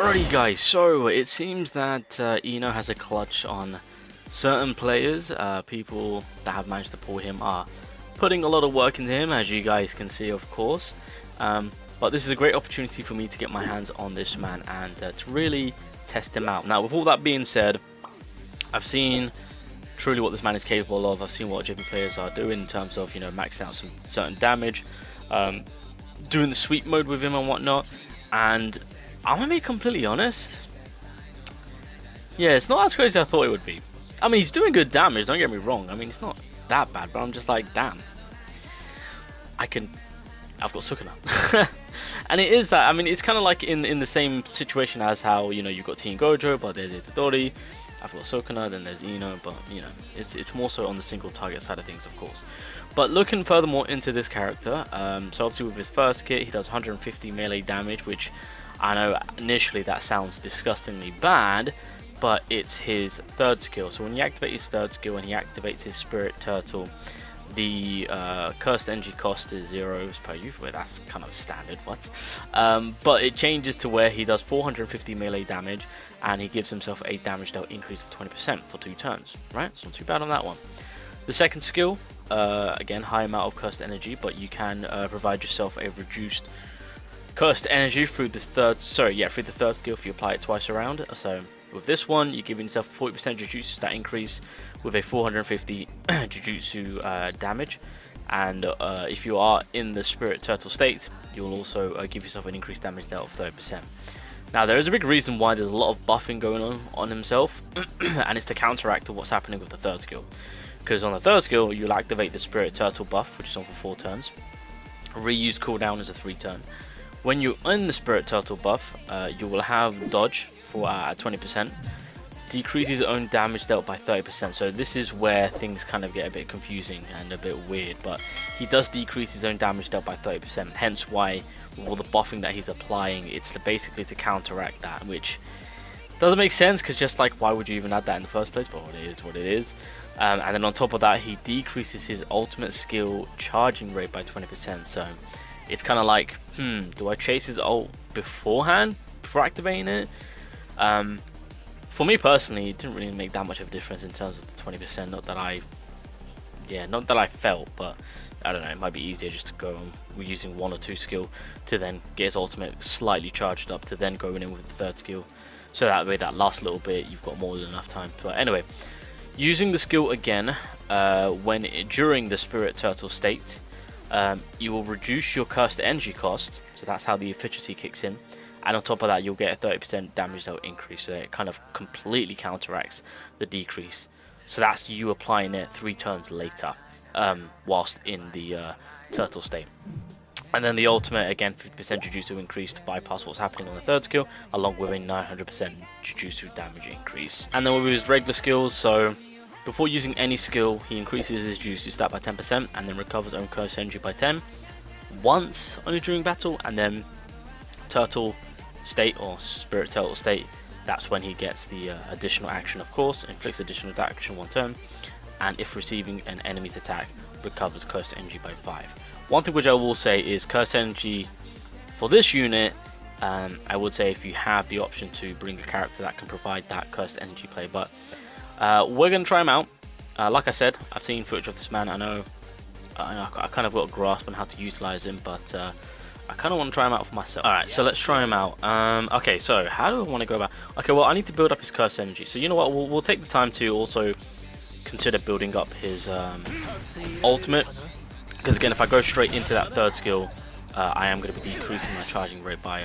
Alrighty guys, so it seems that INO has a clutch on certain players. People that have managed to pull him are putting a lot of work into him, as you guys can see, of course. But this is a great opportunity for me to get my hands on this man and to really test him out. Now, with all that being said, I've seen truly what this man is capable of. I've seen what JP players are doing in terms of, you know, maxing out some certain damage, doing the sweep mode with him and whatnot. And I'm gonna be completely honest, yeah, it's not as crazy as I thought it would be. I mean, he's doing good damage, don't get me wrong. I mean, it's not that bad, but I'm just like, damn, I've got Sukuna. And it is that, I mean, it's kind of like in the same situation as how, you know, you've got Team Gojo, but there's Itadori. I've got Sukuna, then there's INO, but, you know, it's more so on the single target side of things, of course. But looking furthermore into this character, so obviously with his first kit, he does 150 melee damage, which I know initially that sounds disgustingly bad, but it's his third skill. So when you activate his third skill and he activates his Spirit Turtle, the cursed energy cost is 0 per use. Well, that's kind of standard, what? But it changes to where he does 450 melee damage and he gives himself a damage dealt increase of 20% for 2 turns, right? It's not too bad on that one. The second skill, again, high amount of cursed energy, but you can provide yourself a reduced cursed energy through the third skill if you apply it twice around. So with this one, you're giving yourself 40% Jujutsu stat increase with a 450 Jujutsu damage, and if you are in the Spirit Turtle state, you'll also give yourself an increased damage dealt of 30%. Now there is a big reason why there's a lot of buffing going on himself, and it's to counteract what's happening with the third skill. Because on the third skill, you'll activate the Spirit Turtle buff, which is on for 4 turns. Reuse cooldown is a 3 turn. When you're in the Spirit Turtle buff, you will have dodge for 20%, decreases own damage dealt by 30%. So this is where things kind of get a bit confusing and a bit weird, but he does decrease his own damage dealt by 30%, hence why with all the buffing that he's applying, it's basically to counteract that, which doesn't make sense, because just like, why would you even add that in the first place? But it is what it is. And then on top of that, he decreases his ultimate skill charging rate by 20%. So it's kind of like, do I chase his ult beforehand, before activating it? For me personally, it didn't really make that much of a difference in terms of the 20%. Not that I felt, but I don't know, it might be easier just to go on using 1 or 2 skill to then get his ultimate slightly charged up to then going in with the third skill. So that way, that last little bit, you've got more than enough time. But anyway, using the skill again, during the Spirit Turtle state, you will reduce your cursed energy cost, so that's how the efficiency kicks in, and on top of that you'll get a 30% damage dealt increase, so it kind of completely counteracts the decrease. So that's you applying it 3 turns later, whilst in the turtle state. And then the ultimate, again, 50% Jujutsu increase to bypass what's happening on the third skill, along with a 900% Jujutsu damage increase. And then with his regular skills, so before using any skill, he increases his Jujutsu stat by 10% and then recovers own cursed energy by 10 once only during battle. And then Turtle state or Spirit Turtle state, that's when he gets the additional action, of course, inflicts additional action 1 turn, and if receiving an enemy's attack, recovers cursed energy by 5. One thing which I will say is cursed energy for this unit, I would say if you have the option to bring a character that can provide that cursed energy play, but we're going to try him out. Like I said, I've seen footage of this man. I know I kind of got a grasp on how to utilize him, but I kind of want to try him out for myself. Alright, so let's try him out. Okay, so how do I want to go about? Okay, well, I need to build up his cursed energy. So you know what, we'll take the time to also consider building up his ultimate. Because again, if I go straight into that third skill, I am going to be decreasing my charging rate by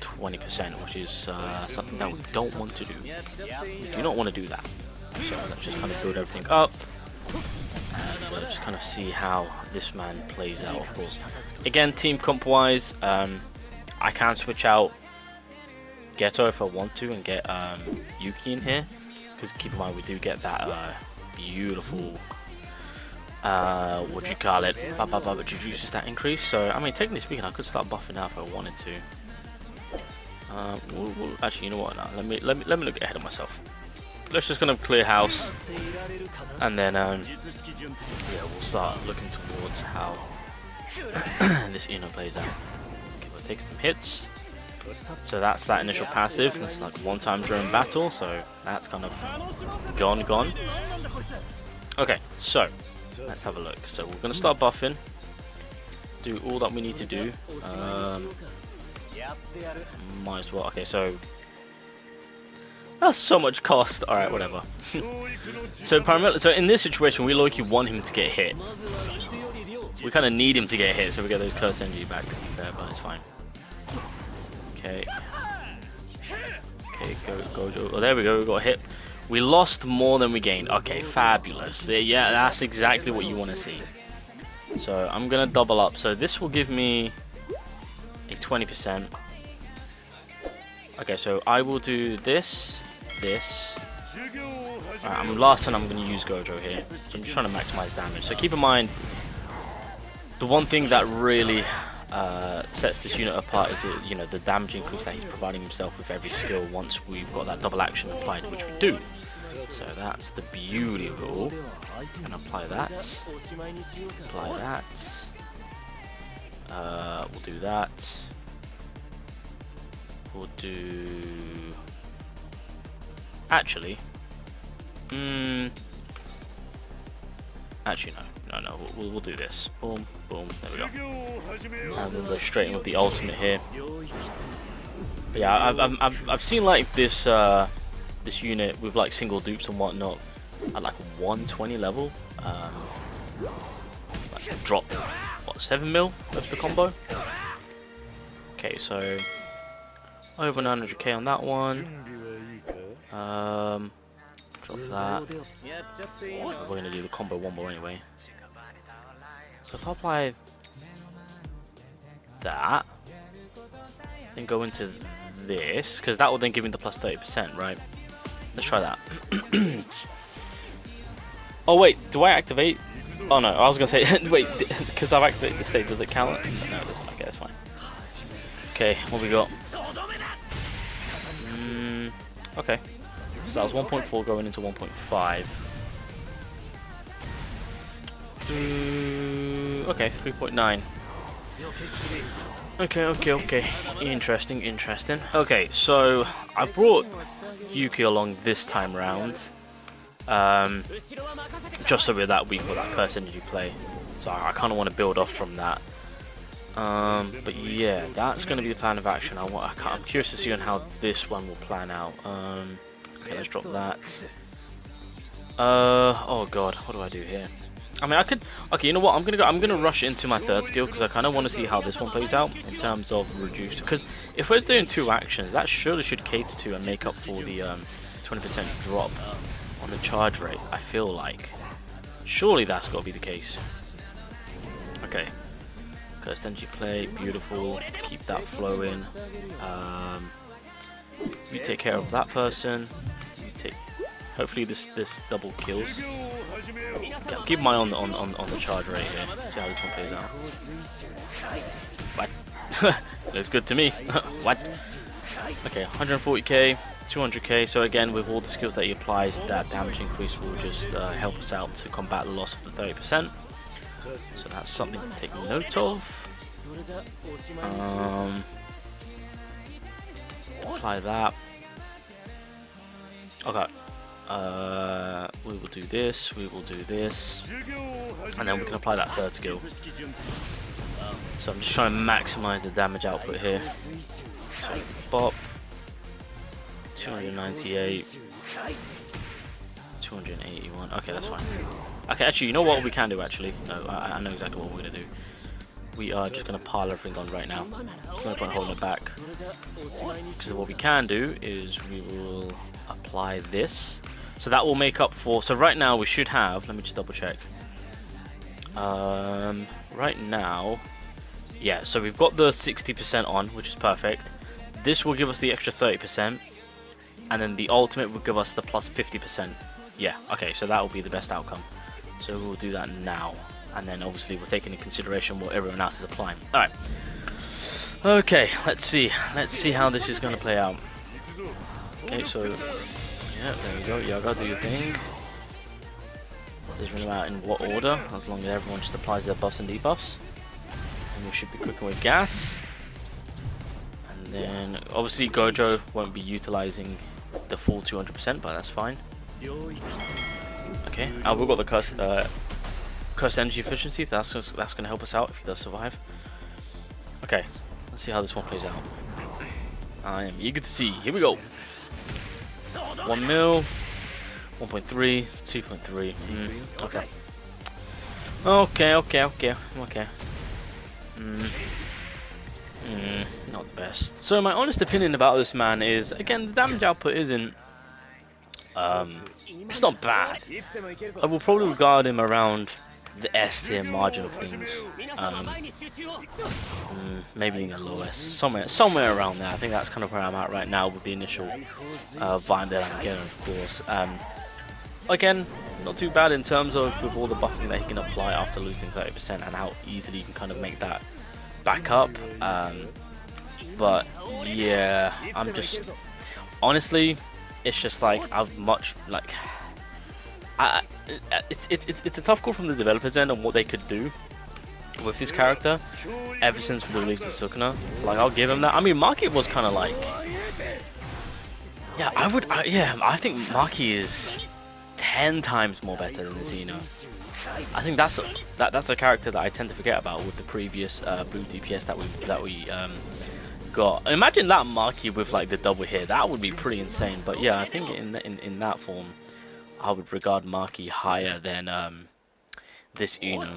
20%, which is something that we don't want to do. We do not want to do that. So let's just kind of build everything up and just kind of see how this man plays out, of course. Again, team comp wise, I can switch out Geto if I want to and get Yuki in here, because keep in mind we do get that beautiful what do you call it, Jujutsu stat increase. So I mean, technically speaking, I could start buffing out if I wanted to. Actually, you know what, now let me look ahead of myself. Let's just gonna clear house, and then yeah, we'll start looking towards how this INO plays out. Okay, we'll take some hits. So that's that initial passive. It's like one time during battle, so that's kind of gone. Okay, so let's have a look. So we're gonna start buffing, do all that we need to do. Might as well. Okay, so that's so much cost. All right, whatever. So primarily, so in this situation, we low-key want him to get hit. We kind of need him to get hit, so we get those cursed energy back. To be fair, but it's fine. Okay. Okay, go. Oh, there we go. We got hit. We lost more than we gained. Okay, fabulous. Yeah, that's exactly what you want to see. So I'm gonna double up. So this will give me a 20%. Okay, so I will do this. Alright, last time I'm gonna use Gojo here. So I'm just trying to maximize damage. So keep in mind, the one thing that really sets this unit apart is the damage increase that he's providing himself with every skill once we've got that double action applied, which we do. So that's the beauty of it all. And apply that. Apply that. We'll do that. We'll do. Actually. Actually, no. We'll do this. Boom, boom. There we go. And then go straight in with the ultimate here. But yeah, I've seen like this this unit with like single dupes and whatnot at like 120 level. Like drop what 7 mil of the combo. Okay, so over 900k on that one. Drop that. We're gonna do the combo one more anyway. So if I apply that, then go into this, because that will then give me the plus 30%, right? Let's try that. Oh wait, do I activate? Oh no, I was gonna say wait, because I've activated the state, does it count? No, it doesn't. Okay, that's fine. Okay, what we got? Okay. So that was 1.4 going into 1.5. Okay, 3.9. Okay. Interesting. Okay, so I brought Yuki along this time round. Just so we're that weak for that cursed energy play. So I kind of want to build off from that. But yeah, that's going to be the plan of action. I'm curious to see on how this one will plan out. Okay, let's drop that. Oh god, what do I do here? I mean, I could. Okay, you know what? I'm gonna rush into my third skill because I kind of want to see how this one plays out in terms of reduced. Because if we're doing 2 actions, that surely should cater to and make up for the 20% drop on the charge rate. I feel like surely that's got to be the case. Okay. Cursed energy play, beautiful. Keep that flowing. You take care of that person. Hopefully this double kills. Okay, keep my eye on the charge rate here. See how this one plays out. What? Looks good to me. What? Okay, 140k, 200k. So again, with all the skills that he applies, that damage increase will just help us out to combat the loss of the 30%. So that's something to take note of. Apply that. Okay. We will do this, and then we can apply that third skill. So I'm just trying to maximize the damage output here. So bop, 298, 281. Okay, that's fine. Okay, actually, you know what we can do actually? No, I know exactly what we're gonna do. We are just gonna pile everything on right now. There's no point holding it back. Because what we can do is we will apply this. So that will make up for. So right now we should have. Let me just double check. Right now, yeah. So we've got the 60% on, which is perfect. This will give us the extra 30%, and then the ultimate will give us the plus 50%. Yeah. Okay. So that will be the best outcome. So we'll do that now, and then obviously we're taking into consideration what everyone else is applying. All right. Okay. Let's see how this is going to play out. Okay. So. Yeah, there you go. Yaga, do your thing. Doesn't really matter in what order, as long as everyone just applies their buffs and debuffs. And we should be cooking with gas. And then obviously Gojo won't be utilizing the full 200%, but that's fine. Okay, we've got the cursed energy efficiency. That's gonna help us out if he does survive. Okay, let's see how this one plays out. I am eager to see. Here we go. 1 mil, 1.3, 2.3. Okay. Okay. Not the best. So my honest opinion about this man is, again, the damage output isn't it's not bad. I will probably regard him around the S tier margin of things. Maybe in the low S, somewhere around there. I think that's kind of where I'm at right now with the initial vibe that I'm getting, of course. Again, not too bad in terms of with all the buffing that he can apply after losing 30% and how easily you can kind of make that back up. But yeah, I'm just honestly, it's just like it's a tough call from the developers' end on what they could do with this character ever since the release of SUKUNA. So like, I'll give him that. I mean, Maki was kind of like, yeah, I think Maki is 10 times more better than the Xeno. I think that's a character that I tend to forget about with the previous blue DPS that we got. Imagine that Maki with like the double hit. That would be pretty insane. But yeah, I think in that form, I would regard Maki higher than this INO.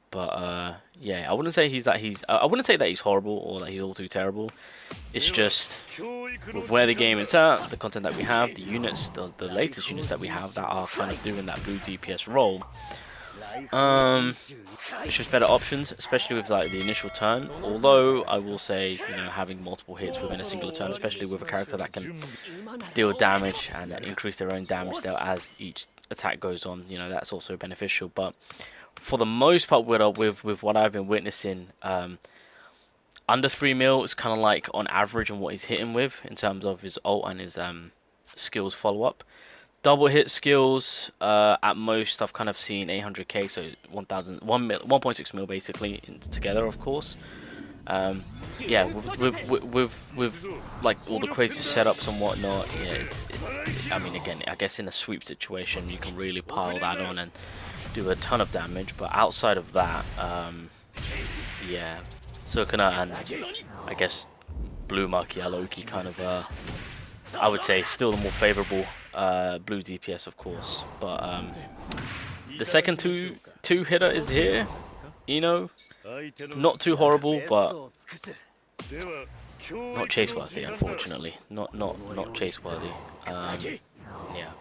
But yeah, I wouldn't say I wouldn't say that he's horrible or that he's all too terrible. It's just with where the game is at, the content that we have, the units, the latest units that we have that are kind of doing that blue DPS role. It's just better options, especially with like the initial turn. Although I will say, you know, having multiple hits within a single turn, especially with a character that can deal damage and increase their own damage there as each attack goes on, you know, that's also beneficial. But for the most part, with what I've been witnessing, under 3 mil is kind of like on average on what he's hitting with in terms of his ult and his skills follow up. Double hit skills, at most I've kind of seen 800k, so 1.6 mil basically together, of course. Yeah, with like all the crazy setups and whatnot, yeah, it's I mean, again, I guess in a sweep situation you can really pile that on and do a ton of damage, but outside of that, yeah, SUKUNA and I guess Blue Maki Aloki kind of, I would say still the more favorable blue DPS, of course. But the second two hitter is here. INO, not too horrible, but not chase worthy, unfortunately. Not chase worthy. Yeah.